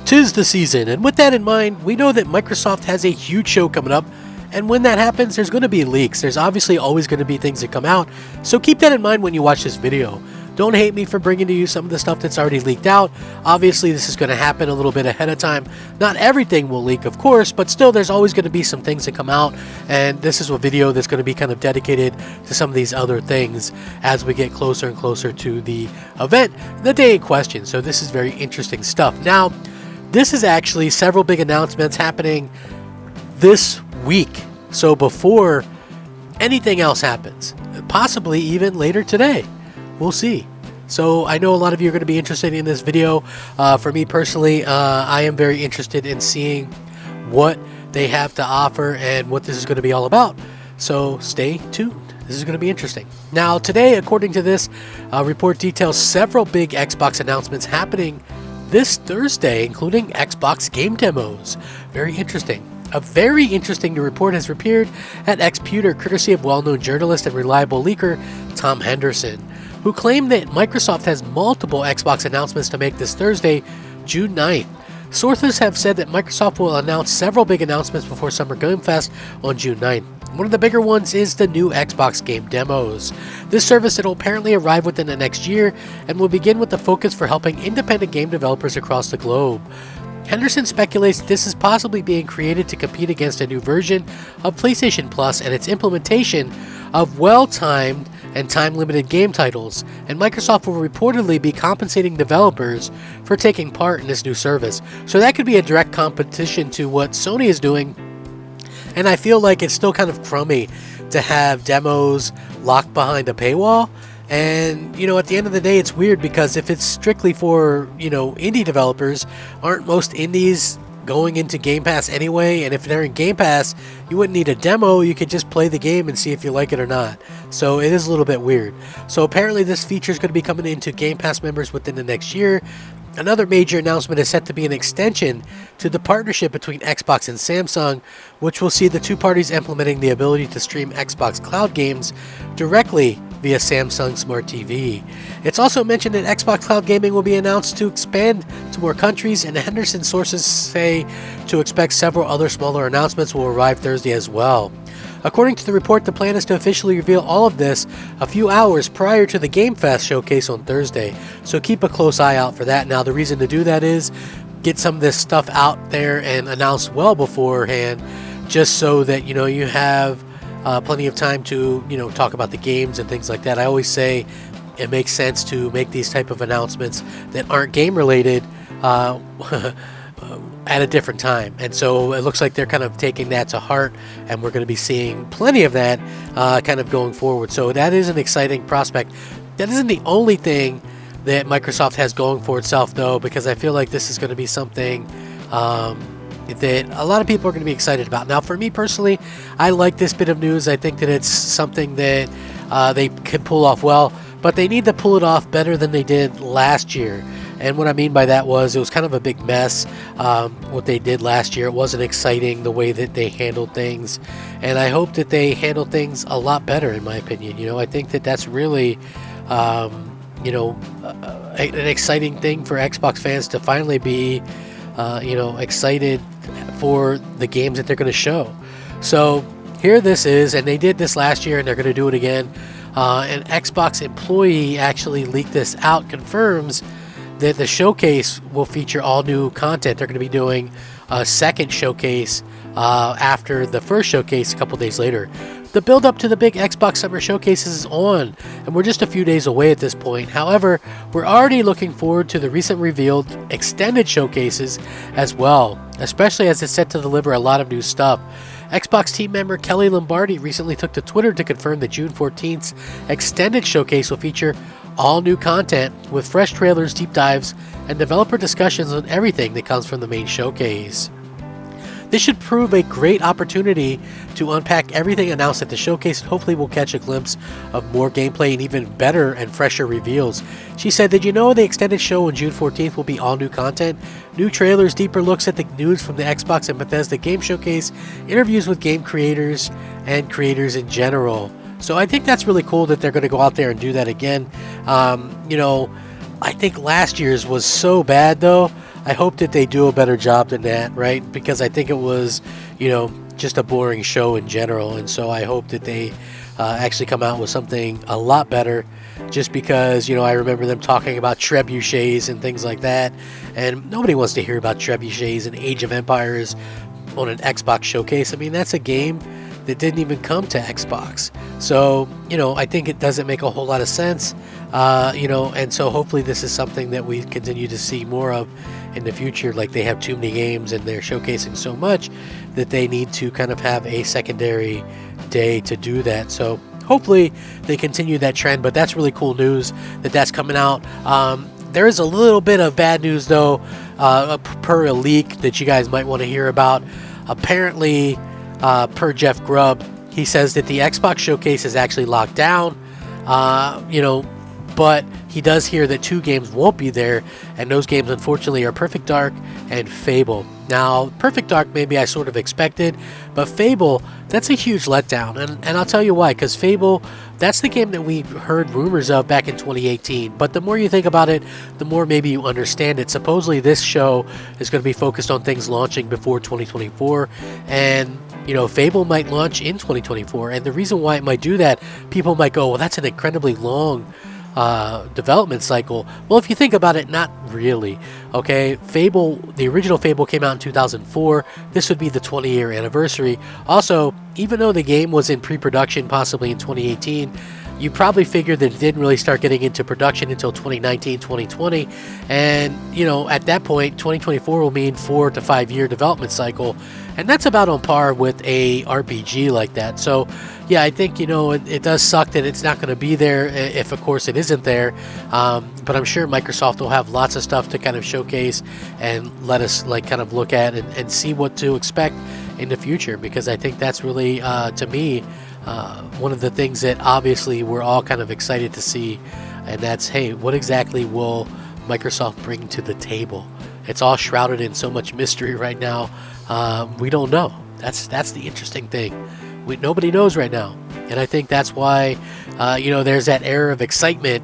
'Tis the season, and with that in mind, we know that Microsoft has a huge show coming up, and when that happens, there's going to be leaks. There's obviously always going to be things that come out, so keep that in mind when you watch this video. Don't hate me for bringing to you some of the stuff that's already leaked out. Obviously, this is going to happen a little bit ahead of time. Not everything will leak, of course, but still, there's always going to be some things that come out, and this is a video that's going to be kind of dedicated to some of these other things as we get closer and closer to the event, the day in question. So this is very interesting stuff. Now, this is actually several big announcements happening this week. So before anything else happens, possibly even later today, we'll see. So I know a lot of you are going to be interested in this video. For me personally, I am very interested in seeing what they have to offer and what this is going to be all about. So stay tuned. This is going to be interesting. Now today, according to this report, details several big Xbox announcements happening this Thursday, including Xbox game demos. Very interesting. A very interesting new report has appeared at Xputer, courtesy of well-known journalist and reliable leaker Tom Henderson, who claimed that Microsoft has multiple Xbox announcements to make this Thursday, June 9th. Sources have said that Microsoft will announce several big announcements before Summer Game Fest on June 9th. One of the bigger ones is the new Xbox game demos. This service that will apparently arrive within the next year and will begin with the focus for helping independent game developers across the globe. Henderson speculates this is possibly being created to compete against a new version of PlayStation Plus and its implementation of well-timed and time-limited game titles, and Microsoft will reportedly be compensating developers for taking part in this new service. So that could be a direct competition to what Sony is doing, and I feel like it's still kind of crummy to have demos locked behind a paywall. And, you know, at the end of the day, it's weird because if it's strictly for, you know, indie developers, aren't most indies going into Game Pass anyway? And if they're in Game Pass, you wouldn't need a demo. You could just play the game and see if you like it or not. So it is a little bit weird. So apparently this feature is going to be coming into Game Pass members within the next year. Another major announcement is set to be an extension to the partnership between Xbox and Samsung, which will see the two parties implementing the ability to stream Xbox Cloud games directly via Samsung Smart TV. It's also mentioned that Xbox Cloud Gaming will be announced to expand to more countries, and Henderson sources say to expect several other smaller announcements will arrive Thursday as well. According to the report, the plan is to officially reveal all of this a few hours prior to the Game Fest showcase on Thursday, so keep a close eye out for that. Now, the reason to do that is get some of this stuff out there and announced well beforehand, just so that, you know, you have plenty of time to, you know, talk about the games and things like that. I always say it makes sense to make these type of announcements that aren't game related at a different time, and so it looks like they're kind of taking that to heart, and we're going to be seeing plenty of that kind of going forward. So that is an exciting prospect. That isn't the only thing that Microsoft has going for itself, though, because I feel like this is going to be something that a lot of people are going to be excited about. Now, for me personally, I like this bit of news. I think that it's something that they can pull off well, but they need to pull it off better than they did last year. And what I mean by that was it was kind of a big mess, what they did last year. It wasn't exciting the way that they handled things, and I hope that they handle things a lot better, in my opinion. You know, I think that that's really, you know, an exciting thing for Xbox fans to finally be, you know, excited for the games that they're going to show. So here this is, and they did this last year, and they're going to do it again. An Xbox employee actually leaked this out, confirms that the showcase will feature all new content. They're going to be doing a second showcase after the first showcase a couple days later. The build up to the big Xbox Summer Showcase is on, and we're just a few days away at this point. However, we're already looking forward to the recent revealed extended showcases as well, especially as it's set to deliver a lot of new stuff. Xbox team member Kelly Lombardi recently took to Twitter to confirm that June 14th's extended showcase will feature all new content with fresh trailers, deep dives, and developer discussions on everything that comes from the main showcase. This should prove a great opportunity to unpack everything announced at the showcase, and hopefully we'll catch a glimpse of more gameplay and even better and fresher reveals. She said, "Did you know the extended show on June 14th will be all new content? New trailers, deeper looks at the news from the Xbox and Bethesda Game Showcase, interviews with game creators, and creators in general." So I think that's really cool that they're going to go out there and do that again. You know, I think last year's was so bad, though. I hope that they do a better job than that, right? Because I think it was, just a boring show in general. And so I hope that they actually come out with something a lot better, just because, I remember them talking about trebuchets and things like that. And nobody wants to hear about trebuchets and Age of Empires on an Xbox showcase. I mean, that's a game that didn't even come to Xbox. So, I think it doesn't make a whole lot of sense. And so hopefully this is something that we continue to see more of in the future. Like, they have too many games and they're showcasing so much that they need to kind of have a secondary day to do that. So hopefully they continue that trend, but that's really cool news that that's coming out. There is a little bit of bad news though, per a leak that you guys might want to hear about. Apparently, per Jeff Grubb, he says that the Xbox showcase is actually locked down, but he does hear that 2 games won't be there, and those games unfortunately are Perfect Dark and Fable. Now, Perfect Dark maybe I sort of expected, but Fable, that's a huge letdown, and I'll tell you why. Because Fable, that's the game that we heard rumors of back in 2018, but the more you think about it, the more maybe you understand it. Supposedly this show is going to be focused on things launching before 2024, and Fable might launch in 2024, and the reason why it might do that, people might go, well, that's an incredibly long development cycle. Well, if you think about it, not really. Okay, Fable, the original Fable came out in 2004. This would be the 20-year anniversary. Also, even though the game was in pre-production possibly in 2018, you probably figured that it didn't really start getting into production until 2019, 2020. And, at that point, 2024 will mean 4 to 5 year development cycle. And that's about on par with a RPG like that. So, yeah, I think, it does suck that it's not going to be there if, of course, it isn't there. But I'm sure Microsoft will have lots of stuff to kind of showcase and let us, kind of look at and see what to expect in the future. Because I think that's really, to me, one of the things that obviously we're all kind of excited to see, and that's, hey, what exactly will Microsoft bring to the table? It's all shrouded in so much mystery right now. We don't know. That's the interesting thing. Nobody knows right now, and I think that's why there's that air of excitement.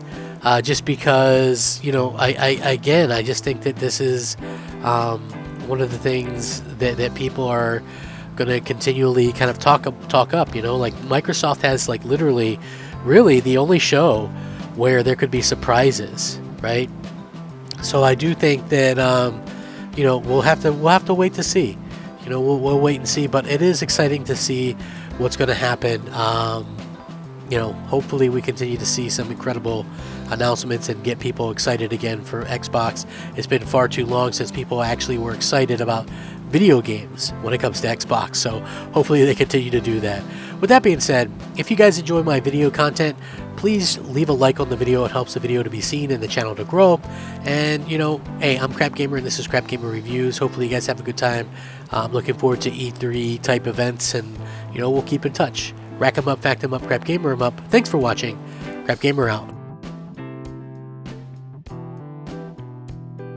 Just because I just think that this is one of the things that people are going to continually kind of talk up. Like Microsoft has literally, really the only show where there could be surprises, right? So I do think that we'll have to wait to see. We'll wait and see. But it is exciting to see what's going to happen. Hopefully we continue to see some incredible announcements and get people excited again for Xbox. It's been far too long since people actually were excited about video games when it comes to Xbox, so hopefully they continue to do that. With that being said, if you guys enjoy my video content, please leave a like on the video. It helps the video to be seen and the channel to grow. And hey, I'm Crap Gamer and this is Crap Gamer Reviews. Hopefully you guys have a good time. I'm looking forward to E3 type events, and we'll keep in touch. Rack 'em up, fact 'em up, Crap Gamer 'em up. Thanks for watching. Crap Gamer out.